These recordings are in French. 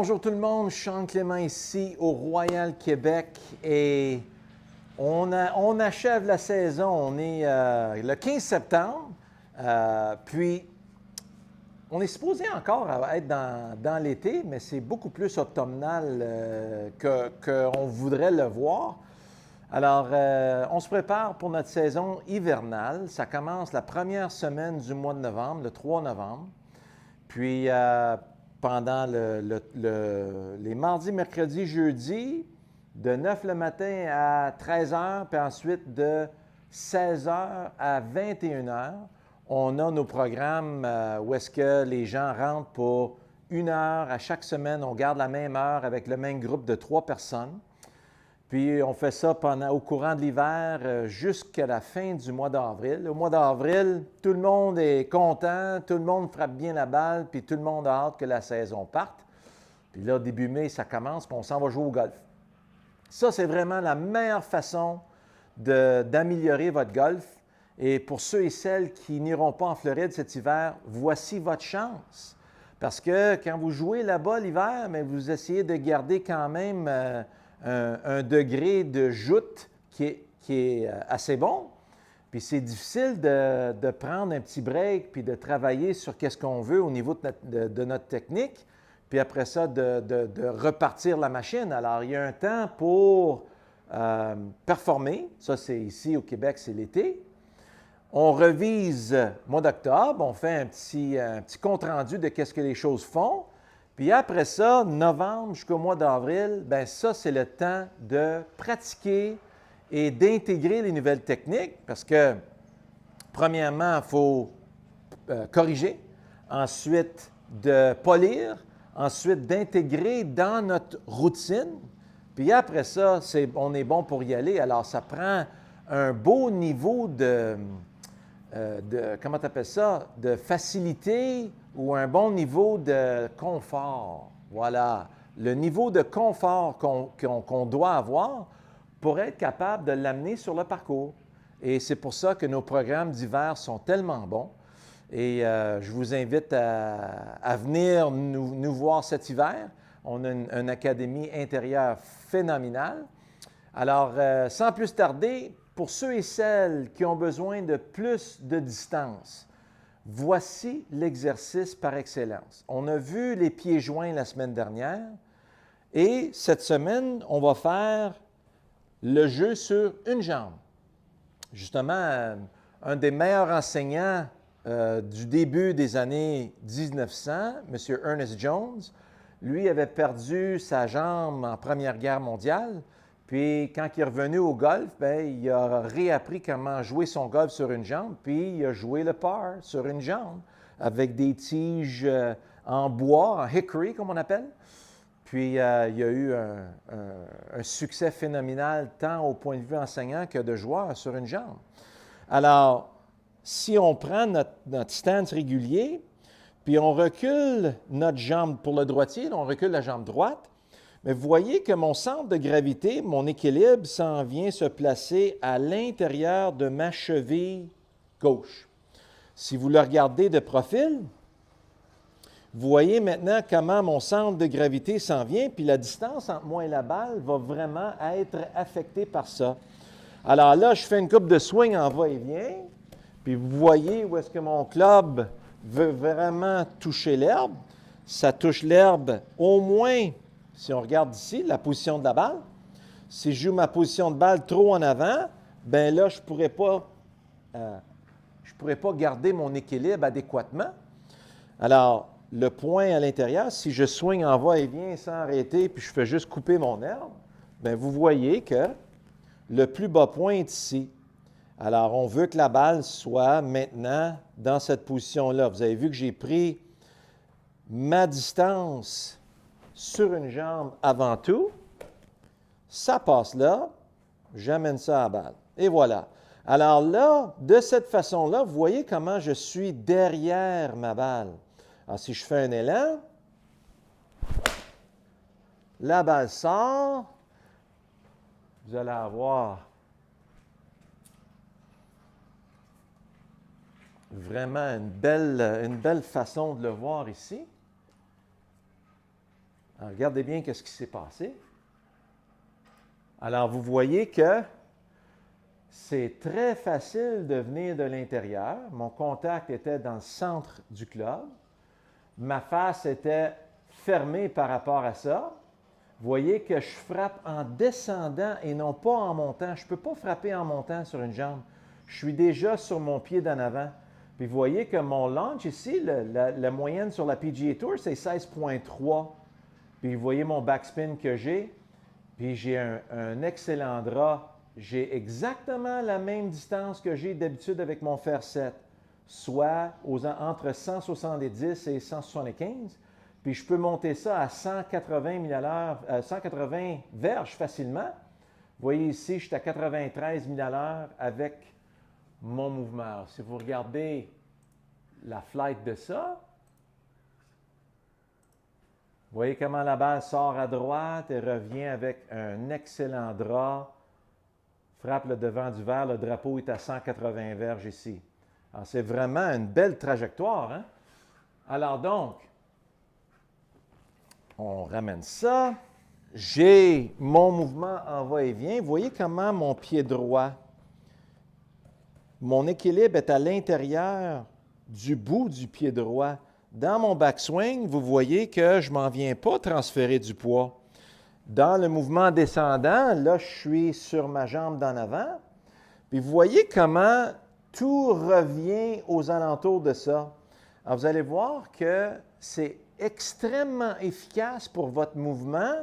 bonjour tout le monde, Sean Clément ici au Royal Québec et on achève la saison, on est le 15 septembre, puis on est supposé encore être dans l'été, mais c'est beaucoup plus automnal qu'on voudrait le voir. Alors, on se prépare pour notre saison hivernale. Ça commence la première semaine du mois de novembre, le 3 novembre. Puis, pendant les mardis, mercredis, jeudis, de 9 le matin à 13 heures, puis ensuite de 16 heures à 21 heures, on a nos programmes où est-ce que les gens rentrent pour 1 heure à chaque semaine. On garde la même heure avec le même groupe de 3 personnes. Puis on fait ça au courant de l'hiver jusqu'à la fin du mois d'avril. Au mois d'avril, tout le monde est content, tout le monde frappe bien la balle, puis tout le monde a hâte que la saison parte. Puis là, début mai, ça commence, puis on s'en va jouer au golf. Ça, c'est vraiment la meilleure façon d'améliorer votre golf. Et pour ceux et celles qui n'iront pas en Floride cet hiver, voici votre chance. Parce que quand vous jouez là-bas l'hiver, mais vous essayez de garder quand même un degré de joute qui est assez bon. Puis c'est difficile de prendre un petit break puis de travailler sur qu'est-ce qu'on veut au niveau de notre technique. Puis après ça, de repartir la machine. Alors, il y a un temps pour performer. Ça, c'est ici au Québec, c'est l'été. On revise mois d'octobre, on fait un petit compte-rendu de qu'est-ce que les choses font. Puis après ça, novembre jusqu'au mois d'avril, bien ça, c'est le temps de pratiquer et d'intégrer les nouvelles techniques parce que, premièrement, il faut corriger, ensuite de polir, ensuite d'intégrer dans notre routine. Puis après ça, on est bon pour y aller. Alors, ça prend un beau niveau comment tu appelles ça, de facilité ou un bon niveau de confort. Voilà, le niveau de confort qu'on doit avoir pour être capable de l'amener sur le parcours. Et c'est pour ça que nos programmes d'hiver sont tellement bons. Et je vous invite à venir nous voir cet hiver. On a une académie intérieure phénoménale. Alors, sans plus tarder, pour ceux et celles qui ont besoin de plus de distance, voici l'exercice par excellence. On a vu les pieds joints la semaine dernière et cette semaine, on va faire le jeu sur une jambe. Justement, un des meilleurs enseignants du début des années 1900, M. Ernest Jones, lui avait perdu sa jambe en Première Guerre mondiale. Puis, quand il est revenu au golf, bien, il a réappris comment jouer son golf sur une jambe, puis il a joué le par sur une jambe avec des tiges en bois, en hickory, comme on appelle. Puis, il y a eu un succès phénoménal, tant au point de vue enseignant que de joueur sur une jambe. Alors, si on prend notre stance régulier, puis on recule notre jambe pour le droitier, on recule la jambe droite, mais vous voyez que mon centre de gravité, mon équilibre, s'en vient se placer à l'intérieur de ma cheville gauche. Si vous le regardez de profil, vous voyez maintenant comment mon centre de gravité s'en vient, puis la distance entre moi et la balle va vraiment être affectée par ça. Alors là, je fais une coupe de swing en va-et-vient, puis vous voyez où est-ce que mon club veut vraiment toucher l'herbe. Ça touche l'herbe au moins. Si on regarde ici, la position de la balle, si je joue ma position de balle trop en avant, bien là, je ne pourrais pas garder mon équilibre adéquatement. Alors, le point à l'intérieur, si je swing en va-et-vient sans arrêter, puis je fais juste couper mon herbe, bien vous voyez que le plus bas point est ici. Alors, on veut que la balle soit maintenant dans cette position-là. Vous avez vu que j'ai pris ma distance sur une jambe avant tout, ça passe là, j'amène ça à la balle. Et voilà. Alors là, de cette façon-là, vous voyez comment je suis derrière ma balle. Alors, si je fais un élan, la balle sort, vous allez avoir vraiment une belle façon de le voir ici. Alors, regardez bien ce qui s'est passé. Alors, vous voyez que c'est très facile de venir de l'intérieur. Mon contact était dans le centre du club. Ma face était fermée par rapport à ça. Vous voyez que je frappe en descendant et non pas en montant. Je ne peux pas frapper en montant sur une jambe. Je suis déjà sur mon pied d'en avant. Puis vous voyez que mon launch ici, la moyenne sur la PGA Tour, c'est 16,3. Puis vous voyez mon backspin que j'ai. Puis j'ai un excellent drap. J'ai exactement la même distance que j'ai d'habitude avec mon fer 7, soit entre 170 et 175. Puis je peux monter ça à 180 000 à l'heure, 180 verges facilement. Vous voyez ici, je suis à 93 000 à l'heure avec mon mouvement. Si vous regardez la flight de ça, vous voyez comment la balle sort à droite et revient avec un excellent drap. Frappe le devant du verre, le drapeau est à 180 verges ici. Alors, c'est vraiment une belle trajectoire, hein? Alors donc, on ramène ça. J'ai mon mouvement en va-et-vient. Vous voyez comment mon pied droit, mon équilibre est à l'intérieur du bout du pied droit. Dans mon backswing, vous voyez que je ne m'en viens pas transférer du poids. Dans le mouvement descendant, là, je suis sur ma jambe d'en avant. Puis vous voyez comment tout revient aux alentours de ça. Alors, vous allez voir que c'est extrêmement efficace pour votre mouvement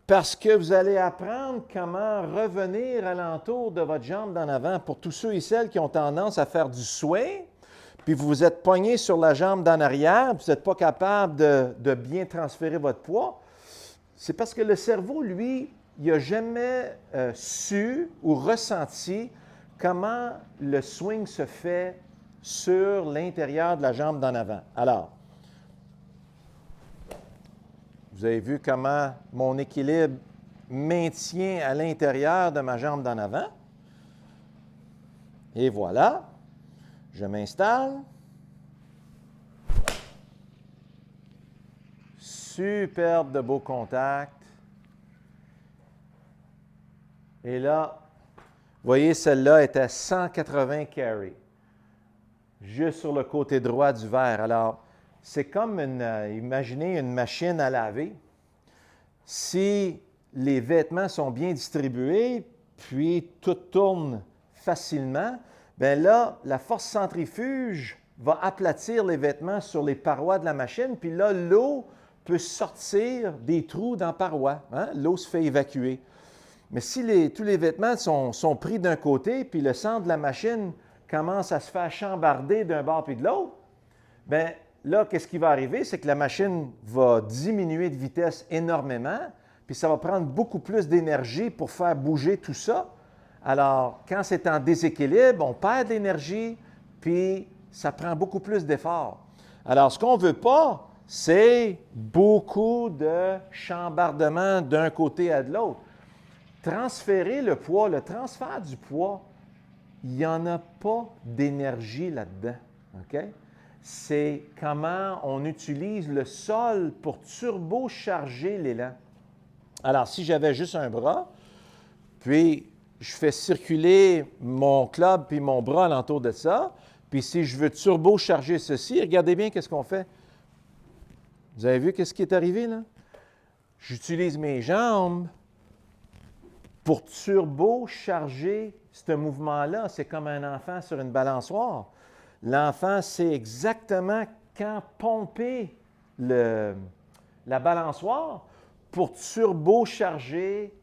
parce que vous allez apprendre comment revenir alentour de votre jambe d'en avant. Pour tous ceux et celles qui ont tendance à faire du swing, puis vous vous êtes pogné sur la jambe d'en arrière, vous n'êtes pas capable de bien transférer votre poids, c'est parce que le cerveau, lui, il n'a jamais su ou ressenti comment le swing se fait sur l'intérieur de la jambe d'en avant. Alors, vous avez vu comment mon équilibre maintient à l'intérieur de ma jambe d'en avant. Et voilà, je m'installe. Superbe de beau contact. Et là, vous voyez, celle-là est à 180 carry, juste sur le côté droit du verre. Alors, c'est comme imaginez une machine à laver. Si les vêtements sont bien distribués, puis tout tourne facilement, bien là, la force centrifuge va aplatir les vêtements sur les parois de la machine, puis là, l'eau peut sortir des trous dans la paroi. Hein? L'eau se fait évacuer. Mais si tous les vêtements sont pris d'un côté, puis le centre de la machine commence à se faire chambarder d'un bord puis de l'autre, bien là, qu'est-ce qui va arriver? C'est que la machine va diminuer de vitesse énormément, puis ça va prendre beaucoup plus d'énergie pour faire bouger tout ça. Alors, quand c'est en déséquilibre, on perd de l'énergie, puis ça prend beaucoup plus d'efforts. Alors, ce qu'on ne veut pas, c'est beaucoup de chambardement d'un côté à de l'autre. Transférer le poids, le transfert du poids, il n'y en a pas d'énergie là-dedans. OK? C'est comment on utilise le sol pour turbocharger l'élan. Alors, si j'avais juste un bras, puis je fais circuler mon club puis mon bras alentour de ça, puis si je veux turbocharger ceci, regardez bien qu'est-ce qu'on fait. Vous avez vu qu'est-ce qui est arrivé là? J'utilise mes jambes pour turbocharger ce mouvement-là. C'est comme un enfant sur une balançoire. L'enfant sait exactement quand pomper la balançoire pour turbocharger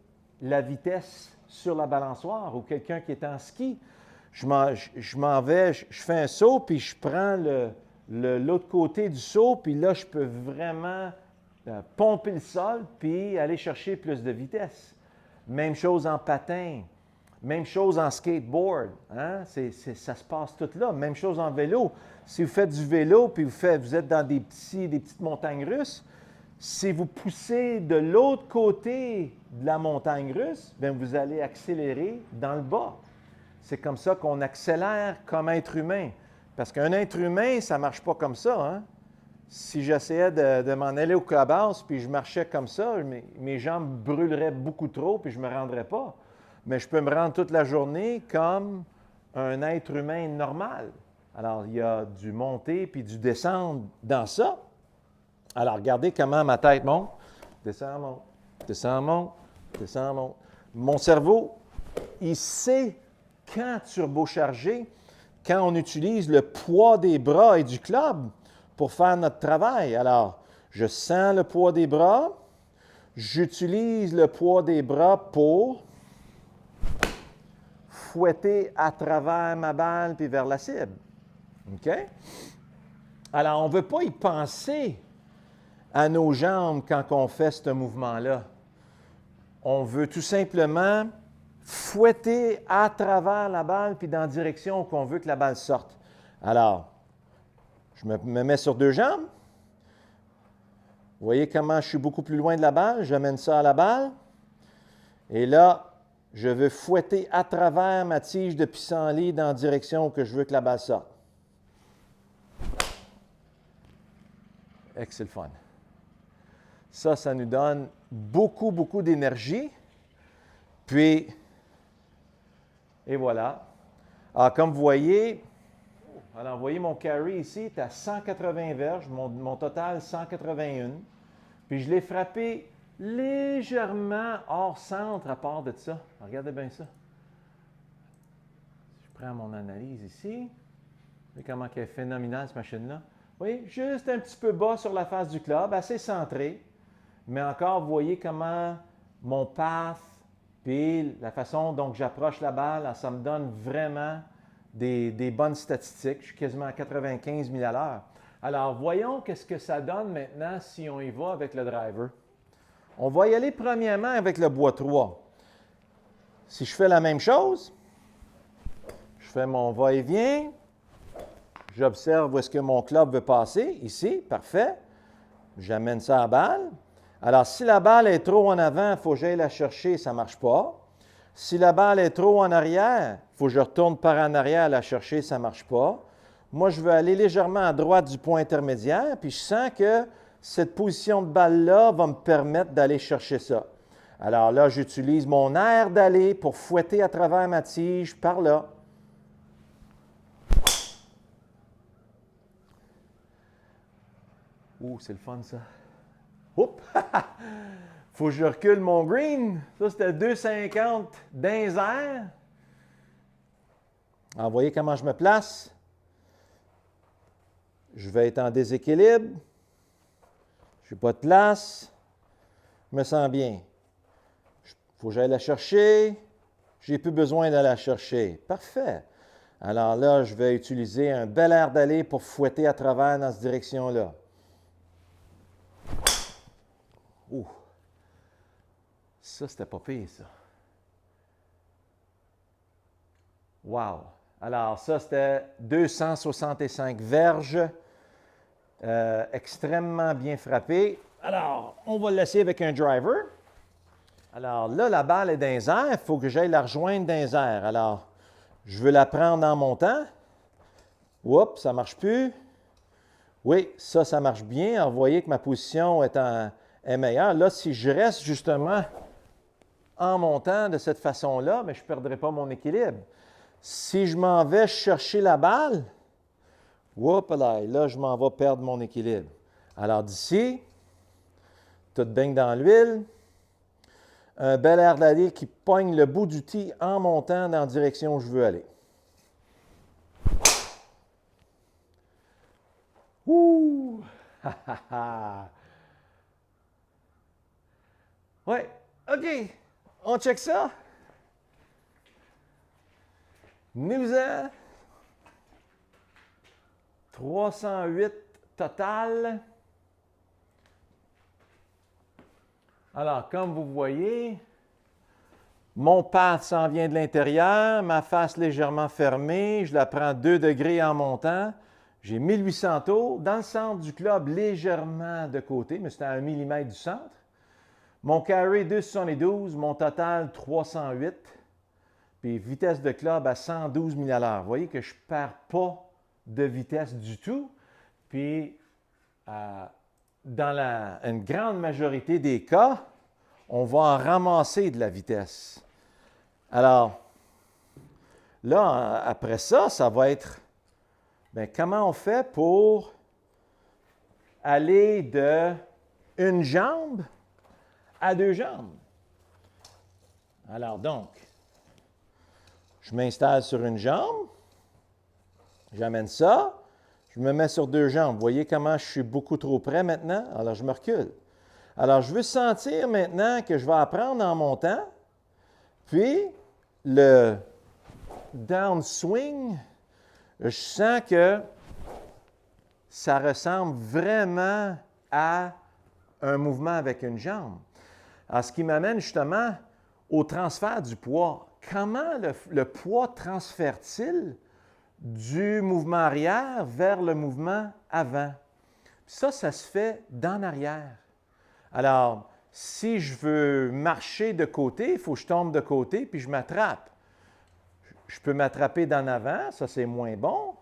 la vitesse sur la balançoire, ou quelqu'un qui est en ski. Je m'en vais, je fais un saut, puis je prends l'autre côté du saut, puis là, je peux vraiment pomper le sol, puis aller chercher plus de vitesse. Même chose en patin, même chose en skateboard. Hein? Ça se passe tout là. Même chose en vélo. Si vous faites du vélo, puis vous êtes dans des petites montagnes russes, si vous poussez de l'autre côté de la montagne russe, bien, vous allez accélérer dans le bas. C'est comme ça qu'on accélère comme être humain. Parce qu'un être humain, ça ne marche pas comme ça. Hein? si j'essayais de m'en aller au clubhouse, puis je marchais comme ça, mes jambes brûleraient beaucoup trop, puis je ne me rendrais pas. Mais je peux me rendre toute la journée comme un être humain normal. Alors, il y a du monter puis du descendre dans ça. Alors, regardez comment ma tête monte. Descend, monte, descend, monte, descend, monte. Mon cerveau, il sait quand turbocharger, quand on utilise le poids des bras et du club pour faire notre travail. Alors, je sens le poids des bras, j'utilise le poids des bras pour fouetter à travers ma balle puis vers la cible. OK? Alors, on ne veut pas y penser à nos jambes quand on fait ce mouvement-là. On veut tout simplement fouetter à travers la balle puis dans la direction qu'on veut que la balle sorte. Alors, je me mets sur deux jambes. Vous voyez comment je suis beaucoup plus loin de la balle? J'amène ça à la balle. Et là, je veux fouetter à travers ma tige de pissenlit dans la direction que je veux que la balle sorte. C'est le fun. Ça nous donne beaucoup, beaucoup d'énergie. Puis, et voilà. Alors, comme vous voyez, alors, vous voyez mon carry ici est à 180 verges, mon total 181. Puis, je l'ai frappé légèrement hors centre à part de ça. Regardez bien ça. Je prends mon analyse ici. Vous voyez comment elle est phénoménale, cette machine-là. Vous voyez, juste un petit peu bas sur la face du club, assez centré. Mais encore, vous voyez comment mon path, puis la façon dont j'approche la balle, ça me donne vraiment des bonnes statistiques. Je suis quasiment à 95 000 à l'heure. Alors, voyons qu'est-ce que ça donne maintenant si on y va avec le driver. On va y aller premièrement avec le bois 3. Si je fais la même chose, je fais mon va-et-vient, j'observe où est-ce que mon club veut passer, ici, parfait. J'amène ça à la balle. Alors, si la balle est trop en avant, il faut que j'aille la chercher, ça ne marche pas. Si la balle est trop en arrière, il faut que je retourne par en arrière la chercher, ça ne marche pas. Moi, je veux aller légèrement à droite du point intermédiaire, puis je sens que cette position de balle-là va me permettre d'aller chercher ça. Alors là, j'utilise mon air d'aller pour fouetter à travers ma tige par là. Ouh, c'est le fun, ça. Oups! Faut que je recule mon green. Ça, c'était 2,50 dans les airs. Alors, vous voyez comment je me place? Je vais être en déséquilibre. Je n'ai pas de place. Je me sens bien. Il faut que j'aille la chercher. Je n'ai plus besoin de la chercher. Parfait. Alors là, je vais utiliser un bel air d'aller pour fouetter à travers dans cette direction-là. Ouh! Ça, c'était pas pire, ça. Wow! Alors, ça, c'était 265 verges. Extrêmement bien frappé. Alors, on va le laisser avec un driver. Alors là, la balle est dans les airs. Il faut que j'aille la rejoindre dans les airs. Alors, je veux la prendre en montant. Oups, ça ne marche plus. Oui, ça marche bien. Alors, vous voyez que ma position est meilleure. Là, si je reste justement en montant de cette façon-là, mais je ne perdrai pas mon équilibre. Si je m'en vais chercher la balle, là, je m'en vais perdre mon équilibre. Alors d'ici, tout baigne dans l'huile. Un bel air d'aller qui pogne le bout du tee en montant dans la direction où je veux aller. Ouh! Ouais, OK. On check ça. Nous-en. 308 total. Alors, comme vous voyez, mon path s'en vient de l'intérieur, ma face légèrement fermée, je la prends 2 degrés en montant. J'ai 1800 tours. Dans le centre du club, légèrement de côté, mais c'est à 1 mm du centre. Mon carry 272, mon total 308. Puis vitesse de club à 112 000 à l'heure. Vous voyez que je ne perds pas de vitesse du tout. Puis dans une grande majorité des cas, on va en ramasser de la vitesse. Alors, là, après ça, ça va être, bien, comment on fait pour aller de une jambe à deux jambes? Alors donc, je m'installe sur une jambe, j'amène ça, je me mets sur deux jambes. Vous voyez comment je suis beaucoup trop près maintenant? Alors, je me recule. Alors, je veux sentir maintenant que je vais apprendre en montant, puis le downswing, je sens que ça ressemble vraiment à un mouvement avec une jambe. Alors, ce qui m'amène justement au transfert du poids. Comment le poids transfère-t-il du mouvement arrière vers le mouvement avant? Ça se fait d'en arrière. Alors, si je veux marcher de côté, il faut que je tombe de côté puis je m'attrape. Je peux m'attraper d'en avant, ça c'est moins bon.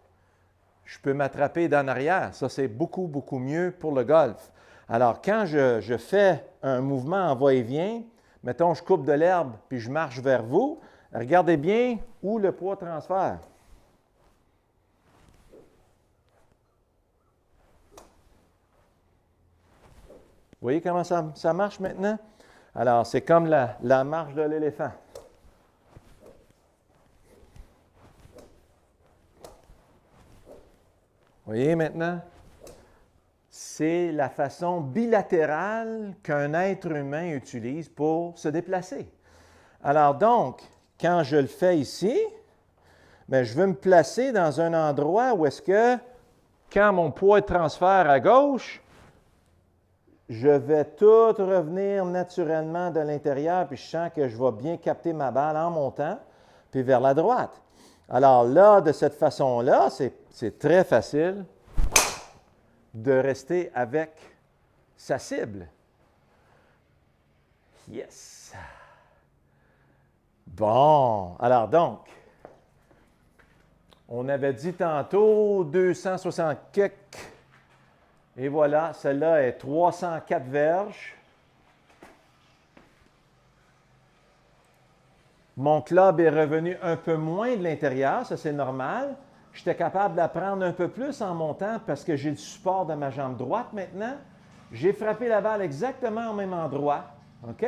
Je peux m'attraper d'en arrière, ça c'est beaucoup, beaucoup mieux pour le golf. Alors, quand je fais un mouvement en va-et-vient, mettons, je coupe de l'herbe puis je marche vers vous, regardez bien où le poids transfère. Vous voyez comment ça marche maintenant? Alors, c'est comme la marche de l'éléphant. Vous voyez maintenant? C'est la façon bilatérale qu'un être humain utilise pour se déplacer. Alors donc, quand je le fais ici, bien, je veux me placer dans un endroit où est-ce que, quand mon poids transfère à gauche, je vais tout revenir naturellement de l'intérieur, puis je sens que je vais bien capter ma balle en montant, puis vers la droite. Alors là, de cette façon-là, c'est très facile de rester avec sa cible. Yes! Bon, alors donc, on avait dit tantôt 260 kicks. Et voilà, celle-là est 304 verges. Mon club est revenu un peu moins de l'intérieur, ça c'est normal. J'étais capable de la prendre un peu plus en montant parce que j'ai le support de ma jambe droite maintenant. J'ai frappé la balle exactement au même endroit, OK?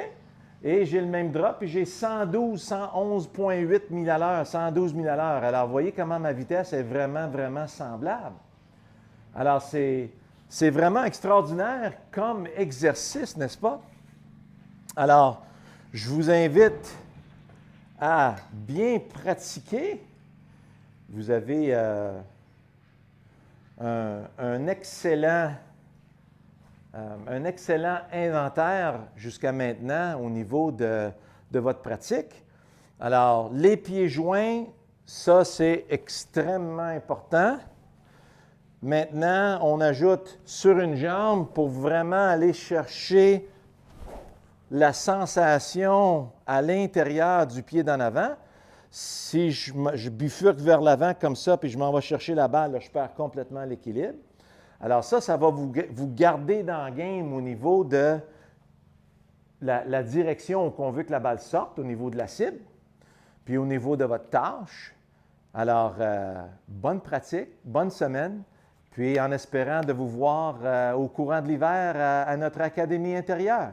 Et j'ai le même drop, puis j'ai 111,8 milles à l'heure, 112 milles à l'heure. Alors, vous voyez comment ma vitesse est vraiment, vraiment semblable. Alors, c'est vraiment extraordinaire comme exercice, n'est-ce pas? Alors, je vous invite à bien pratiquer. Vous avez un excellent inventaire jusqu'à maintenant au niveau de votre pratique. Alors, les pieds joints, ça c'est extrêmement important. Maintenant, on ajoute sur une jambe pour vraiment aller chercher la sensation à l'intérieur du pied d'en avant. Si je bifurque vers l'avant comme ça, puis je m'en vais chercher la balle, là, je perds complètement l'équilibre. Alors ça va vous garder dans le game au niveau de la direction qu'on veut que la balle sorte, au niveau de la cible, puis au niveau de votre tâche. Alors, bonne pratique, bonne semaine, puis en espérant de vous voir au courant de l'hiver à notre académie intérieure.